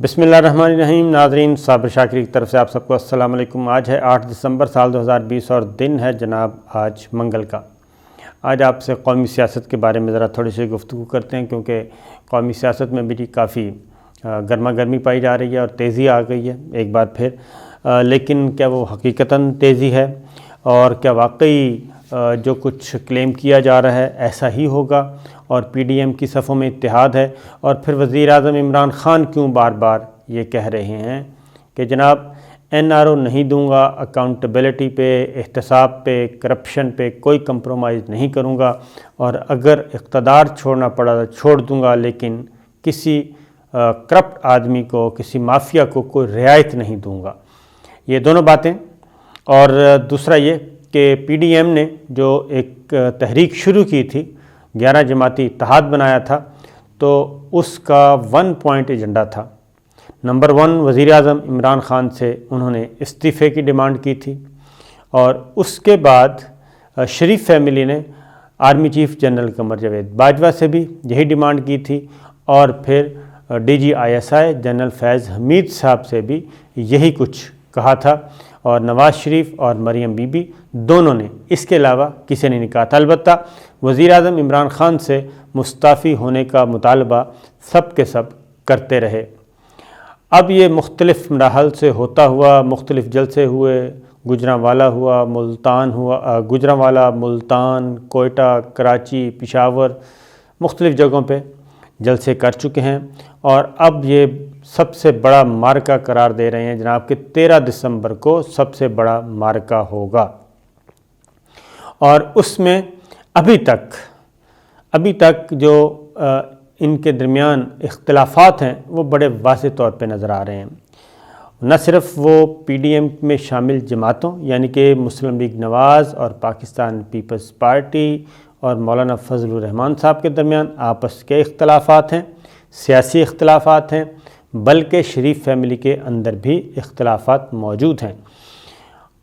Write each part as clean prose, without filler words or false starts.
بسم اللہ الرحمن الرحیم۔ ناظرین، صابر شاکری کی طرف سے آپ سب کو السلام علیکم۔ آج ہے 8 دسمبر سال 2020 اور دن ہے جناب آج منگل کا۔ آج آپ سے قومی سیاست کے بارے میں ذرا تھوڑی سی گفتگو کرتے ہیں، کیونکہ قومی سیاست میں بھی کافی گرما گرمی پائی جا رہی ہے اور تیزی آ گئی ہے ایک بار پھر۔ لیکن کیا وہ حقیقتاً تیزی ہے، اور کیا واقعی جو کچھ کلیم کیا جا رہا ہے ایسا ہی ہوگا، اور پی ڈی ایم کی صفوں میں اتحاد ہے؟ اور پھر وزیر اعظم عمران خان کیوں بار بار یہ کہہ رہے ہیں کہ جناب این آر او نہیں دوں گا، اکاؤنٹیبلٹی پہ، احتساب پہ، کرپشن پہ کوئی کمپرومائز نہیں کروں گا، اور اگر اقتدار چھوڑنا پڑا تو چھوڑ دوں گا، لیکن کسی کرپٹ آدمی کو، کسی مافیا کو کوئی رعایت نہیں دوں گا۔ یہ دونوں باتیں، اور دوسرا یہ کہ پی ڈی ایم نے جو ایک تحریک شروع کی تھی، 11 جماعتی اتحاد بنایا تھا، تو اس کا 1 پوائنٹ ایجنڈا تھا۔ نمبر 1، وزیر اعظم عمران خان سے انہوں نے استعفے کی ڈیمانڈ کی تھی، اور اس کے بعد شریف فیملی نے army chief general Qamar Javed Bajwa سے بھی یہی ڈیمانڈ کی تھی، اور پھر D G I S I general Faiz Hameed sahib سے بھی یہی کچھ کہا تھا، اور نواز شریف اور مریم بی بی دونوں نے، اس کے علاوہ کسی نے نہیں کہا تھا۔ البتہ وزیر اعظم عمران خان سے مستعفی ہونے کا مطالبہ سب کے سب کرتے رہے۔ اب یہ مختلف مراحل سے ہوتا ہوا، مختلف جلسے ہوئے، گوجرانوالا ہوا، گوجرانوالا، ملتان، کوئٹہ، کراچی، پشاور، مختلف جگہوں پہ جلسے کر چکے ہیں، اور اب یہ سب سے بڑا معرکہ قرار دے رہے ہیں جناب کہ 13 دسمبر کو سب سے بڑا معرکہ ہوگا۔ اور اس میں ابھی تک جو ان کے درمیان اختلافات ہیں وہ بڑے واضح طور پہ نظر آ رہے ہیں۔ نہ صرف وہ پی ڈی ایم میں شامل جماعتوں یعنی کہ مسلم لیگ نواز اور پاکستان پیپلز پارٹی اور مولانا فضل الرحمان صاحب کے درمیان آپس کے اختلافات ہیں، سیاسی اختلافات ہیں، بلکہ شریف فیملی کے اندر بھی اختلافات موجود ہیں۔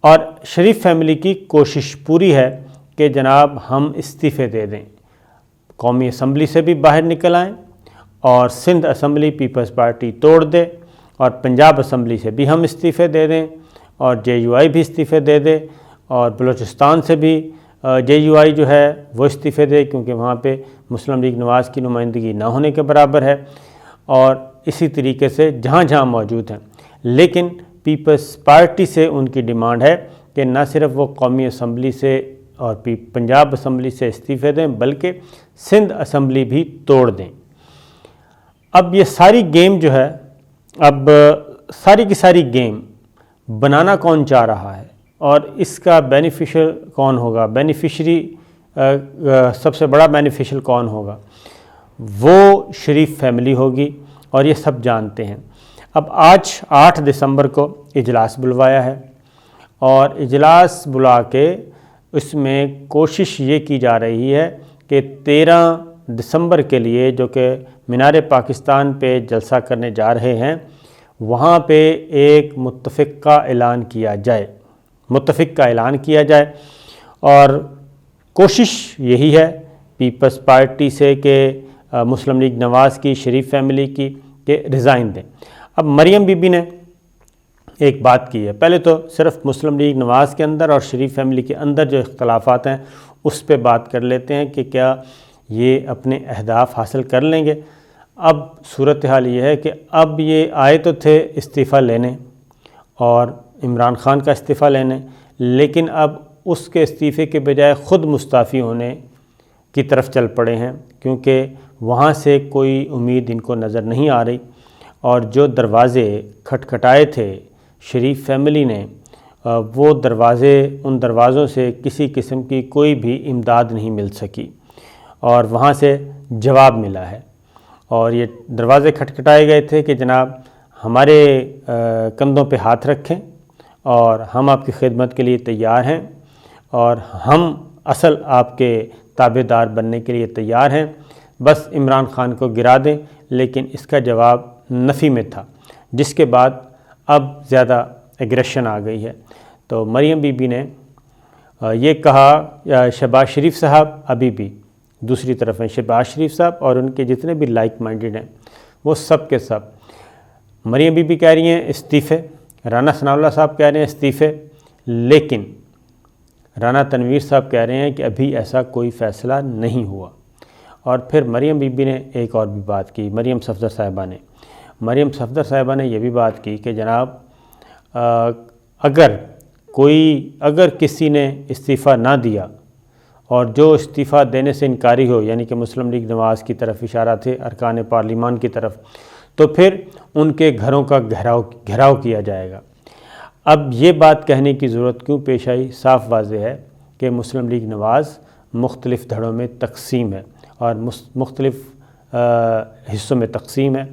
اور شریف فیملی کی کوشش پوری ہے کہ جناب ہم استعفے دے دیں، قومی اسمبلی سے بھی باہر نکل آئیں، اور سندھ اسمبلی پیپلز پارٹی توڑ دے، اور پنجاب اسمبلی سے بھی ہم استعفے دے دیں، اور جے یو آئی بھی استعفے دے دے، اور بلوچستان سے بھی جے یو آئی جو ہے وہ استعفے دے، کیونکہ وہاں پہ مسلم لیگ نواز کی نمائندگی نہ ہونے کے برابر ہے، اور اسی طریقے سے جہاں جہاں موجود ہیں۔ لیکن پیپلز پارٹی سے ان کی ڈیمانڈ ہے کہ نہ صرف وہ قومی اسمبلی سے اور پنجاب اسمبلی سے استعفے دیں، بلکہ سندھ اسمبلی بھی توڑ دیں۔ اب یہ ساری گیم جو ہے، اب ساری کی ساری گیم بنانا کون چاہ رہا ہے، اور اس کا بینیفیشل کون ہوگا، بینیفیشری سب سے بڑا بینیفیشل کون ہوگا؟ وہ شریف فیملی ہوگی، اور یہ سب جانتے ہیں۔ اب آج 8 دسمبر کو اجلاس بلوایا ہے، اور اجلاس بلا کے اس میں کوشش یہ کی جا رہی ہے کہ 13 دسمبر کے لیے جو کہ مینار پاکستان پہ جلسہ کرنے جا رہے ہیں، وہاں پہ ایک متفق کا اعلان کیا جائے، اور کوشش یہی ہے پیپلز پارٹی سے کہ مسلم لیگ نواز کی، شریف فیملی کی، کہ ریزائن دیں۔ اب مریم بی بی نے ایک بات کی ہے، پہلے تو صرف مسلم لیگ نواز کے اندر اور شریف فیملی کے اندر جو اختلافات ہیں اس پہ بات کر لیتے ہیں کہ کیا یہ اپنے اہداف حاصل کر لیں گے۔ اب صورتحال یہ ہے کہ اب یہ آئے تو تھے استعفیٰ لینے اور عمران خان کا استعفیٰ لینے، لیکن اب اس کے استعفے کے بجائے خود مستعفی ہونے کی طرف چل پڑے ہیں، کیونکہ وہاں سے کوئی امید ان کو نظر نہیں آ رہی، اور جو دروازے کھٹکھٹائے تھے شریف فیملی نے، وہ ان دروازوں سے کسی قسم کی کوئی بھی امداد نہیں مل سکی، اور وہاں سے جواب ملا ہے۔ اور یہ دروازے کھٹکھٹائے گئے تھے کہ جناب ہمارے کندھوں پہ ہاتھ رکھیں، اور ہم آپ کی خدمت کے لیے تیار ہیں، اور ہم اصل آپ کے تابع دار بننے کے لیے تیار ہیں، بس عمران خان کو گرا دیں۔ لیکن اس کا جواب نفی میں تھا، جس کے بعد اب زیادہ ایگریشن آ گئی ہے۔ تو مریم بی بی نے یہ کہا، شہباز شریف صاحب ابھی بھی دوسری طرف ہیں، شہباز شریف صاحب اور ان کے جتنے بھی لائک مائنڈڈ ہیں وہ سب کے سب مریم بی بی کہہ رہی ہیں استعفے، رانا ثناء اللہ صاحب کہہ رہے ہیں استعفے، لیکن رانا تنویر صاحب کہہ رہے ہیں کہ ابھی ایسا کوئی فیصلہ نہیں ہوا۔ اور پھر مریم بی بی نے ایک اور بھی بات کی، مریم صفدر صاحبہ نے یہ بھی بات کی کہ جناب اگر کسی نے استعفیٰ نہ دیا اور جو استعفیٰ دینے سے انکاری ہو، یعنی کہ مسلم لیگ نواز کی طرف اشارہ تھے ارکان پارلیمان کی طرف، تو پھر ان کے گھروں کا گھیراؤ کیا جائے گا۔ اب یہ بات کہنے کی ضرورت کیوں پیش آئی؟ صاف واضح ہے کہ مسلم لیگ نواز مختلف دھڑوں میں تقسیم ہے اور مختلف حصوں میں تقسیم ہے۔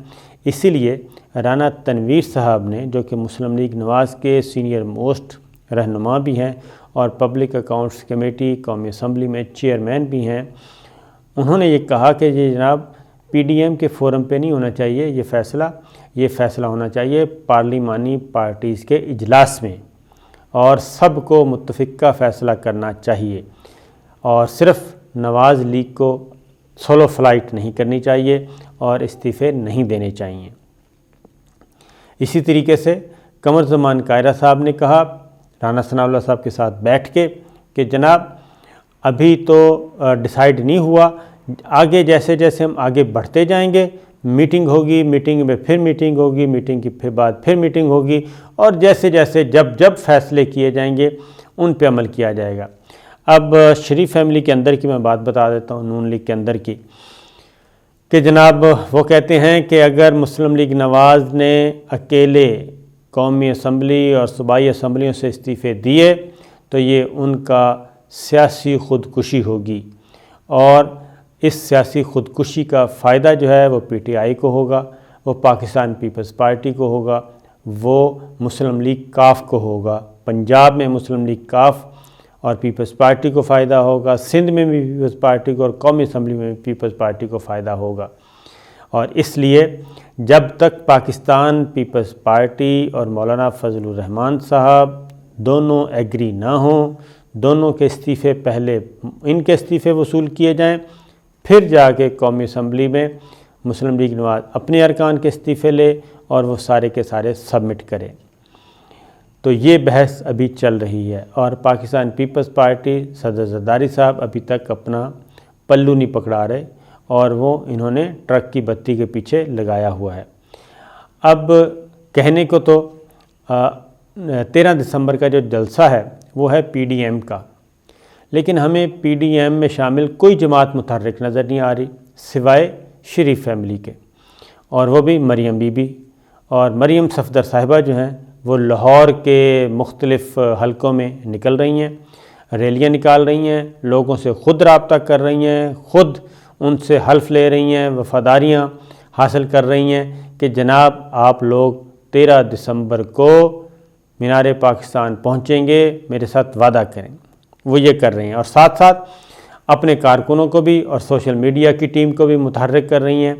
اسی لیے رانا تنویر صاحب نے، جو کہ مسلم لیگ نواز کے سینئر موسٹ رہنما بھی ہیں اور پبلک اکاؤنٹس کمیٹی قومی اسمبلی میں چیئرمین بھی ہیں، انہوں نے یہ کہا کہ یہ جناب پی ڈی ایم کے فورم پہ نہیں ہونا چاہیے یہ فیصلہ ہونا چاہیے پارلیمانی پارٹیز کے اجلاس میں، اور سب کو متفقہ فیصلہ کرنا چاہیے، اور صرف نواز لیگ کو سولو فلائٹ نہیں کرنی چاہیے اور استعفے نہیں دینے چاہیے۔ اسی طریقے سے قمر زمان قاہرہ صاحب نے کہا رانا ثناء اللہ صاحب کے ساتھ بیٹھ کے کہ جناب ابھی تو ڈیسائیڈ نہیں ہوا، آگے جیسے جیسے ہم آگے بڑھتے جائیں گے میٹنگ ہوگی، میٹنگ میں پھر میٹنگ ہوگی، میٹنگ کی پھر بعد پھر میٹنگ ہوگی، اور جیسے جیسے جب فیصلے کیے جائیں گے ان پہ عمل کیا جائے گا۔ اب شریف فیملی کے اندر کی میں بات بتا دیتا ہوں، نون لیگ کے اندر کی، کہ جناب وہ کہتے ہیں کہ اگر مسلم لیگ نواز نے اکیلے قومی اسمبلی اور صوبائی اسمبلیوں سے استعفے دیے تو یہ ان کا سیاسی خودکشی ہوگی، اور اس سیاسی خودکشی کا فائدہ جو ہے وہ پی ٹی آئی کو ہوگا، وہ پاکستان پیپلز پارٹی کو ہوگا، وہ مسلم لیگ کاف کو ہوگا۔ پنجاب میں مسلم لیگ کاف اور پیپلز پارٹی کو فائدہ ہوگا، سندھ میں بھی پیپلز پارٹی کو اور قومی اسمبلی میں بھی پیپلز پارٹی کو فائدہ ہوگا۔ اور اس لیے جب تک پاکستان پیپلز پارٹی اور مولانا فضل الرحمان صاحب دونوں ایگری نہ ہوں، دونوں کے استعفے پہلے ان کے استعفے وصول کیے جائیں، پھر جا کے قومی اسمبلی میں مسلم لیگ نواز اپنے ارکان کے استعفے لے اور وہ سارے کے سارے سبمٹ کرے۔ تو یہ بحث ابھی چل رہی ہے، اور پاکستان پیپلز پارٹی صدر زرداری صاحب ابھی تک اپنا پلو نہیں پکڑا رہے، اور وہ انہوں نے ٹرک کی بتی کے پیچھے لگایا ہوا ہے۔ اب کہنے کو تو 13 دسمبر کا جو جلسہ ہے وہ ہے پی ڈی ایم کا، لیکن ہمیں پی ڈی ایم میں شامل کوئی جماعت متحرک نظر نہیں آ رہی سوائے شریف فیملی کے، اور وہ بھی مریم بی بی اور مریم صفدر صاحبہ جو ہیں وہ لاہور کے مختلف حلقوں میں نکل رہی ہیں، ریلیاں نکال رہی ہیں، لوگوں سے خود رابطہ کر رہی ہیں، خود ان سے حلف لے رہی ہیں، وفاداریاں حاصل کر رہی ہیں کہ جناب آپ لوگ 13 دسمبر کو مینار پاکستان پہنچیں گے، میرے ساتھ وعدہ کریں۔ وہ یہ کر رہی ہیں، اور ساتھ ساتھ اپنے کارکنوں کو بھی اور سوشل میڈیا کی ٹیم کو بھی متحرک کر رہی ہیں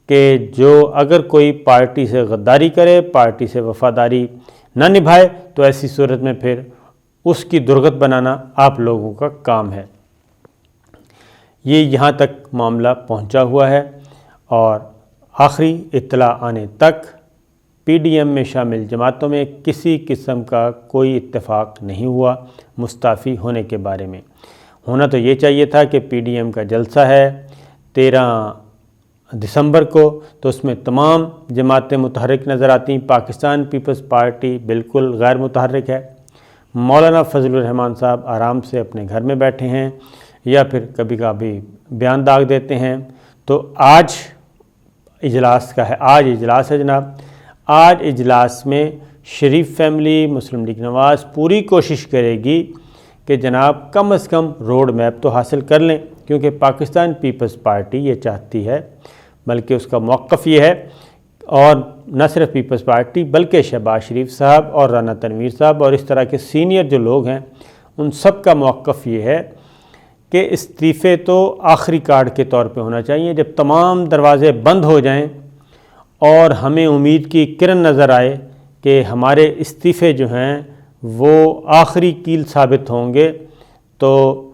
کہ جو اگر کوئی پارٹی سے غداری کرے، پارٹی سے وفاداری نہ نبھائے، تو ایسی صورت میں پھر اس کی درگت بنانا آپ لوگوں کا کام ہے۔ یہ یہاں تک معاملہ پہنچا ہوا ہے، اور آخری اطلاع آنے تک پی ڈی ایم میں شامل جماعتوں میں کسی قسم کا کوئی اتفاق نہیں ہوا مستعفی ہونے کے بارے میں۔ ہونا تو یہ چاہیے تھا کہ پی ڈی ایم کا جلسہ ہے 13 دسمبر کو، تو اس میں تمام جماعتیں متحرک نظر آتی ہیں۔ پاکستان پیپلز پارٹی بالکل غیر متحرک ہے، مولانا فضل الرحمان صاحب آرام سے اپنے گھر میں بیٹھے ہیں، یا پھر کبھی کبھی بیان داغ دیتے ہیں۔ تو آج اجلاس ہے جناب، آج اجلاس میں شریف فیملی مسلم لیگ نواز پوری کوشش کرے گی کہ جناب کم از کم روڈ میپ تو حاصل کر لیں، کیونکہ پاکستان پیپلز پارٹی یہ چاہتی ہے، بلکہ اس کا موقف یہ ہے، اور نہ صرف پیپلز پارٹی بلکہ شہباز شریف صاحب اور رانا تنویر صاحب اور اس طرح کے سینئر جو لوگ ہیں ان سب کا موقف یہ ہے کہ استعفے تو آخری کارڈ کے طور پہ ہونا چاہیے، جب تمام دروازے بند ہو جائیں اور ہمیں امید کی کرن نظر آئے کہ ہمارے استعفے جو ہیں وہ آخری کیل ثابت ہوں گے، تو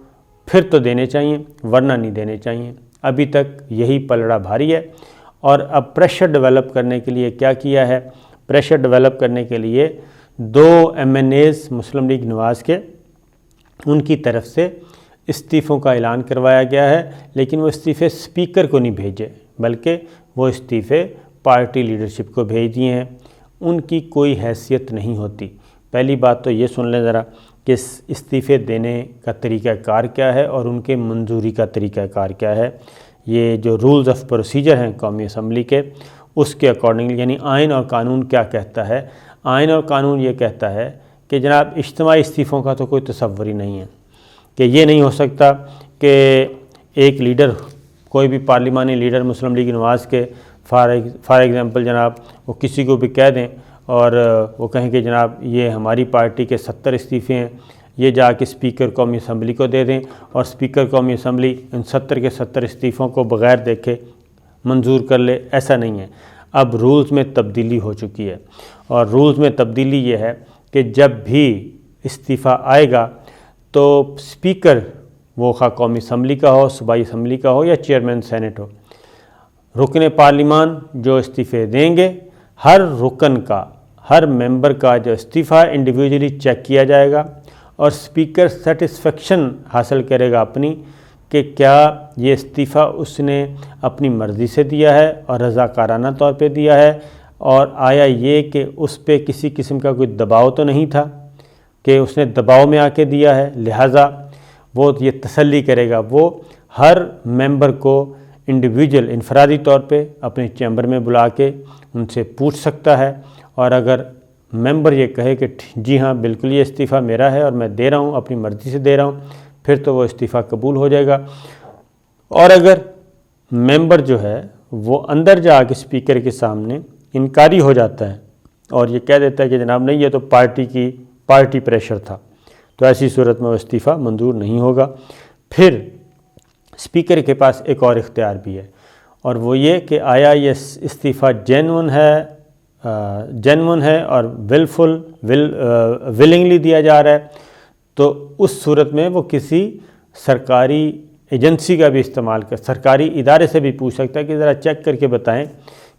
پھر تو دینے چاہیے، ورنہ نہیں دینے چاہیے۔ ابھی تک یہی پلڑا بھاری ہے، اور اب پریشر ڈیولپ کرنے کے لیے کیا کیا ہے؟ پریشر ڈیولپ کرنے کے لیے 2 MNAs مسلم لیگ نواز کے ان کی طرف سے استعفوں کا اعلان کروایا گیا ہے، لیکن وہ استعفے اسپیکر کو نہیں بھیجے بلکہ وہ استعفے پارٹی لیڈرشپ کو بھیج دیے ہیں۔ ان کی کوئی حیثیت نہیں ہوتی۔ پہلی بات تو یہ سن لیں ذرا کہ استعفے دینے کا طریقہ کار کیا ہے اور ان کے منظوری کا طریقہ کار کیا ہے۔ یہ جو رولز آف پروسیجر ہیں قومی اسمبلی کے، اس کے اکارڈنگلی، یعنی آئین اور قانون کیا کہتا ہے؟ آئین اور قانون یہ کہتا ہے کہ جناب اجتماعی استعفوں کا تو کوئی تصور ہی نہیں ہے، کہ یہ نہیں ہو سکتا کہ ایک لیڈر، کوئی بھی پارلیمانی لیڈر مسلم لیگ نواز کے فار ایگزامپل جناب وہ کسی کو بھی کہہ دیں اور وہ کہیں کہ جناب یہ ہماری پارٹی کے 70 استعفے ہیں، یہ جا کے اسپیکر قومی اسمبلی کو دے دیں اور اسپیکر قومی اسمبلی ان 70 کے 70 استعفوں کو بغیر دیکھے منظور کر لے۔ ایسا نہیں ہے۔ اب رولز میں تبدیلی ہو چکی ہے، اور رولز میں تبدیلی یہ ہے کہ جب بھی استعفیٰ آئے گا تو اسپیکر، وہ خواہ قومی اسمبلی کا ہو، صوبائی اسمبلی کا ہو یا چیئرمین سینٹ ہو، رکن پارلیمان جو استعفے دیں گے، ہر رکن کا، ہر ممبر کا جو استعفیٰ انڈیویجولی چیک کیا جائے گا اور اسپیکر سیٹسفیکشن حاصل کرے گا اپنی کہ کیا یہ استعفیٰ اس نے اپنی مرضی سے دیا ہے اور رضاکارانہ طور پہ دیا ہے، اور آیا یہ کہ اس پہ کسی قسم کا کوئی دباؤ تو نہیں تھا کہ اس نے دباؤ میں آ کے دیا ہے۔ لہٰذا وہ یہ تسلی کرے گا، وہ ہر ممبر کو انڈیویجول انفرادی طور پہ اپنے چیمبر میں بلا کے ان سے پوچھ سکتا ہے، اور اگر ممبر یہ کہے کہ جی ہاں بالکل یہ استعفیٰ میرا ہے اور میں دے رہا ہوں، اپنی مرضی سے دے رہا ہوں، پھر تو وہ استعفیٰ قبول ہو جائے گا۔ اور اگر ممبر جو ہے وہ اندر جا کے اسپیکر کے سامنے انکاری ہو جاتا ہے اور یہ کہہ دیتا ہے کہ جناب نہیں، یہ تو پارٹی پریشر تھا، تو ایسی صورت میں وہ استعفیٰ منظور نہیں ہوگا۔ پھر اسپیکر کے پاس ایک اور اختیار بھی ہے، اور وہ یہ کہ آیا یہ استعفیٰ جینون ہے اور ولنگلی دیا جا رہا ہے، تو اس صورت میں وہ کسی سرکاری ایجنسی کا بھی استعمال سرکاری ادارے سے بھی پوچھ سکتا ہے کہ ذرا چیک کر کے بتائیں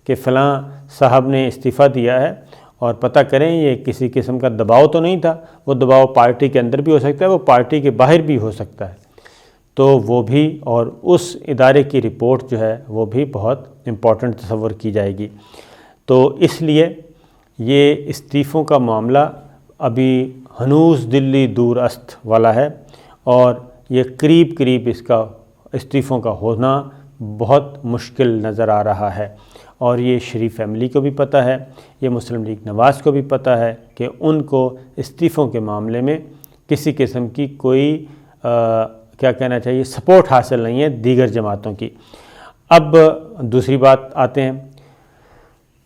کہ فلاں صاحب نے استعفیٰ دیا ہے، اور پتہ کریں یہ کسی قسم کا دباؤ تو نہیں تھا۔ وہ دباؤ پارٹی کے اندر بھی ہو سکتا ہے، وہ پارٹی کے باہر بھی ہو سکتا ہے، تو وہ بھی، اور اس ادارے کی رپورٹ جو ہے وہ بھی بہت امپورٹنٹ تصور کی جائے گی۔ تو اس لیے یہ استعفوں کا معاملہ ابھی ہنوز دلی دور است والا ہے، اور یہ قریب اس کا استعفوں کا ہونا بہت مشکل نظر آ رہا ہے، اور یہ شریف فیملی کو بھی پتہ ہے، یہ مسلم لیگ نواز کو بھی پتہ ہے کہ ان کو استعفوں کے معاملے میں کسی قسم کی کوئی کیا کہنا چاہیے سپورٹ حاصل نہیں ہے دیگر جماعتوں کی۔ اب دوسری بات آتے ہیں،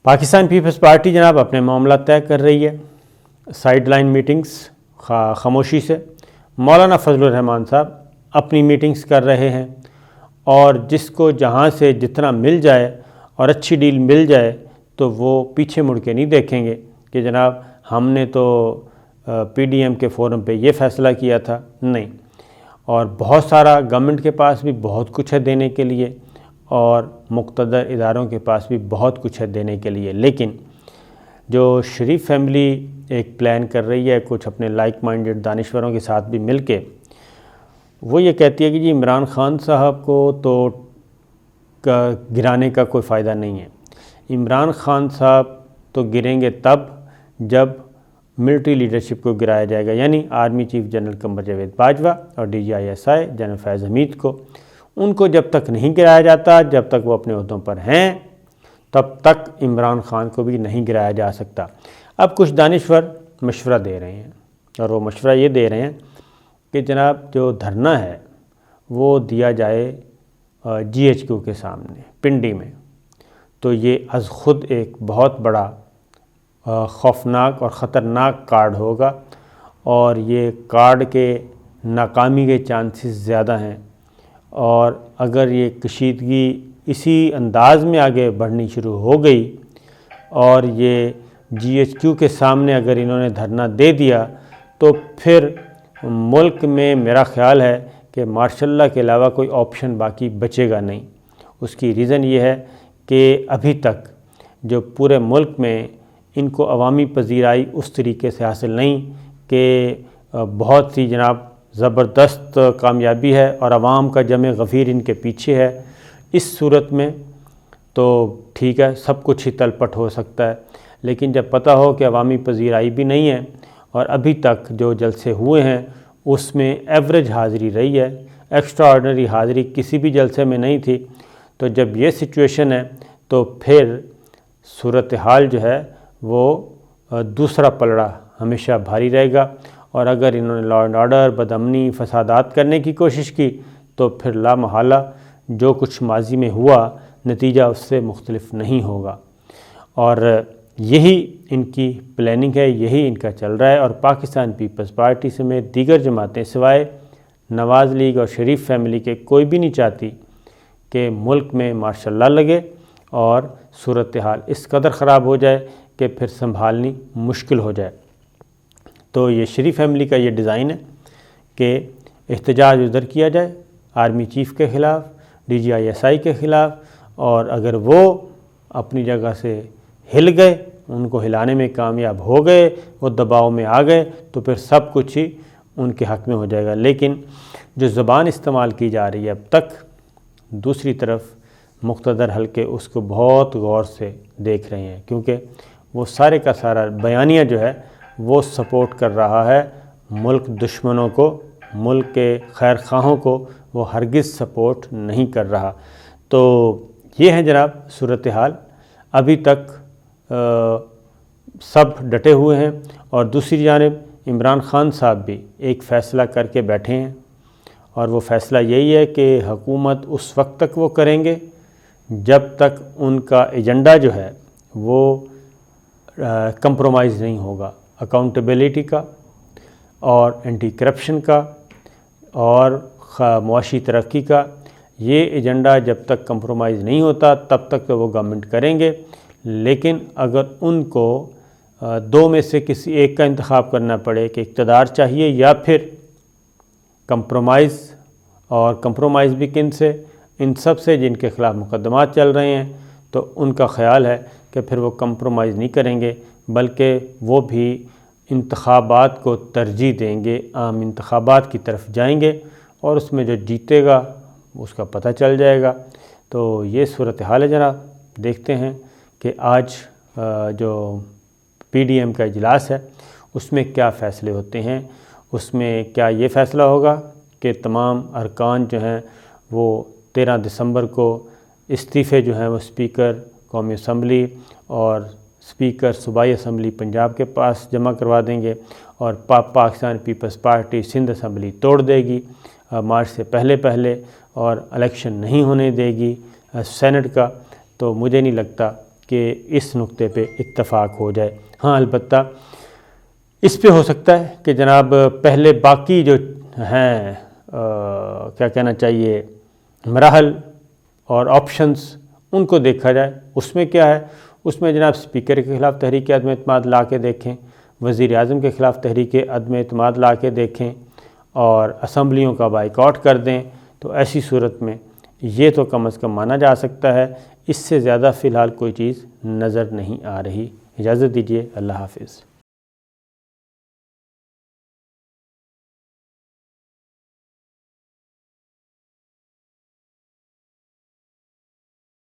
پاکستان پیپلز پارٹی جناب اپنے معاملہ طے کر رہی ہے سائیڈ لائن میٹنگز خاموشی سے۔ مولانا فضل الرحمان صاحب اپنی میٹنگز کر رہے ہیں، اور جس کو جہاں سے جتنا مل جائے اور اچھی ڈیل مل جائے تو وہ پیچھے مڑ کے نہیں دیکھیں گے کہ جناب ہم نے تو PDM کے فورم پہ یہ فیصلہ کیا تھا، نہیں۔ اور بہت سارا گورنمنٹ کے پاس بھی بہت کچھ ہے دینے کے لیے، اور مقتدر اداروں کے پاس بھی بہت کچھ ہے دینے کے لیے، لیکن جو شریف فیملی ایک پلان کر رہی ہے کچھ اپنے لائک مائنڈڈ دانشوروں کے ساتھ بھی مل کے، وہ یہ کہتی ہے کہ جی عمران خان صاحب کو تو گرانے کا کوئی فائدہ نہیں ہے۔ عمران خان صاحب تو گریں گے تب جب ملٹری لیڈرشپ کو گرایا جائے گا، یعنی army chief general Qamar Javed Bajwa اور DGI جنرل فیض حمید کو۔ ان کو جب تک نہیں گرایا جاتا، جب تک وہ اپنے عہدوں پر ہیں، تب تک عمران خان کو بھی نہیں گرایا جا سکتا۔ اب کچھ دانشور مشورہ دے رہے ہیں، اور وہ مشورہ یہ دے رہے ہیں کہ جناب جو دھرنا ہے وہ دیا جائے GHQ کے سامنے پنڈی میں، تو یہ از خود ایک بہت بڑا خوفناک اور خطرناک کارڈ ہوگا، اور یہ کارڈ کے ناکامی کے چانسز زیادہ ہیں، اور اگر یہ کشیدگی اسی انداز میں آگے بڑھنی شروع ہو گئی اور یہ GHQ کے سامنے اگر انہوں نے دھرنا دے دیا، تو پھر ملک میں میرا خیال ہے کہ مارشل لاء کے علاوہ کوئی آپشن باقی بچے گا نہیں۔ اس کی ریزن یہ ہے کہ ابھی تک جو پورے ملک میں ان کو عوامی پذیرائی اس طریقے سے حاصل نہیں کہ بہت سی جناب زبردست کامیابی ہے اور عوام کا جمع غفیر ان کے پیچھے ہے۔ اس صورت میں تو ٹھیک ہے، سب کچھ ہی تلپٹ ہو سکتا ہے، لیکن جب پتہ ہو کہ عوامی پذیرائی بھی نہیں ہے اور ابھی تک جو جلسے ہوئے ہیں اس میں ایوریج حاضری رہی ہے، ایکسٹرا آرڈنری حاضری کسی بھی جلسے میں نہیں تھی، تو جب یہ سچویشن ہے تو پھر صورتحال جو ہے وہ دوسرا پلڑا ہمیشہ بھاری رہے گا، اور اگر انہوں نے لا اینڈ آرڈر، بدامنی، فسادات کرنے کی کوشش کی تو پھر لا محالہ جو کچھ ماضی میں ہوا نتیجہ اس سے مختلف نہیں ہوگا، اور یہی ان کی پلاننگ ہے، یہی ان کا چل رہا ہے۔ اور پاکستان پیپلز پارٹی سمیت دیگر جماعتیں سوائے نواز لیگ اور شریف فیملی کے کوئی بھی نہیں چاہتی کہ ملک میں مارشل لا لگے اور صورتحال اس قدر خراب ہو جائے کہ پھر سنبھالنی مشکل ہو جائے۔ تو یہ شریف فیملی کا یہ ڈیزائن ہے کہ احتجاج ادھر کیا جائے آرمی چیف کے خلاف، DGI کے خلاف، اور اگر وہ اپنی جگہ سے ہل گئے، ان کو ہلانے میں کامیاب ہو گئے، وہ دباؤ میں آ گئے، تو پھر سب کچھ ہی ان کے حق میں ہو جائے گا۔ لیکن جو زبان استعمال کی جا رہی ہے اب تک، دوسری طرف مقتدر حلقے اس کو بہت غور سے دیکھ رہے ہیں، کیونکہ وہ سارے کا سارا بیانیہ جو ہے وہ سپورٹ کر رہا ہے ملک دشمنوں کو، ملک کے خیر خواہوں کو وہ ہرگز سپورٹ نہیں کر رہا۔ تو یہ ہے جناب صورتحال، ابھی تک سب ڈٹے ہوئے ہیں، اور دوسری جانب عمران خان صاحب بھی ایک فیصلہ کر کے بیٹھے ہیں، اور وہ فیصلہ یہی ہے کہ حکومت اس وقت تک وہ کریں گے جب تک ان کا ایجنڈا جو ہے وہ کمپرومائز نہیں ہوگا، اکاؤنٹیبلٹی کا اور اینٹی کرپشن کا اور معاشی ترقی کا۔ یہ ایجنڈا جب تک کمپرومائز نہیں ہوتا تب تک تو وہ گورنمنٹ کریں گے، لیکن اگر ان کو دو میں سے کسی ایک کا انتخاب کرنا پڑے کہ اقتدار چاہیے یا پھر کمپرومائز، اور کمپرومائز بھی کن سے؟ ان سب سے جن کے خلاف مقدمات چل رہے ہیں، تو ان کا خیال ہے کہ پھر وہ کمپرومائز نہیں کریں گے، بلکہ وہ بھی انتخابات کو ترجیح دیں گے، عام انتخابات کی طرف جائیں گے، اور اس میں جو جیتے گا اس کا پتہ چل جائے گا۔ تو یہ صورتحال ہے جناب، دیکھتے ہیں کہ آج جو PDM کا اجلاس ہے اس میں کیا فیصلے ہوتے ہیں۔ اس میں کیا یہ فیصلہ ہوگا کہ تمام ارکان جو ہیں وہ 13 دسمبر کو استعفے جو ہیں وہ اسپیکر قومی اسمبلی اور اسپیکر صوبائی اسمبلی پنجاب کے پاس جمع کروا دیں گے، اور Pakistan Peoples Party Sindh assembly توڑ دے گی مارچ سے پہلے اور الیکشن نہیں ہونے دے گی سینٹ کا؟ تو مجھے نہیں لگتا کہ اس نقطے پہ اتفاق ہو جائے۔ ہاں، البتہ اس پہ ہو سکتا ہے کہ جناب پہلے باقی جو ہیں کیا کہنا چاہیے مراحل اور آپشنز، ان کو دیکھا جائے۔ اس میں کیا ہے؟ اس میں جناب اسپیکر کے خلاف تحریک عدم اعتماد لا کے دیکھیں، وزیر اعظم کے خلاف تحریک عدم اعتماد لا کے دیکھیں، اور اسمبلیوں کا بائیکاٹ کر دیں، تو ایسی صورت میں یہ تو کم از کم مانا جا سکتا ہے۔ اس سے زیادہ فی الحال کوئی چیز نظر نہیں آ رہی۔ اجازت دیجیے، اللہ حافظ۔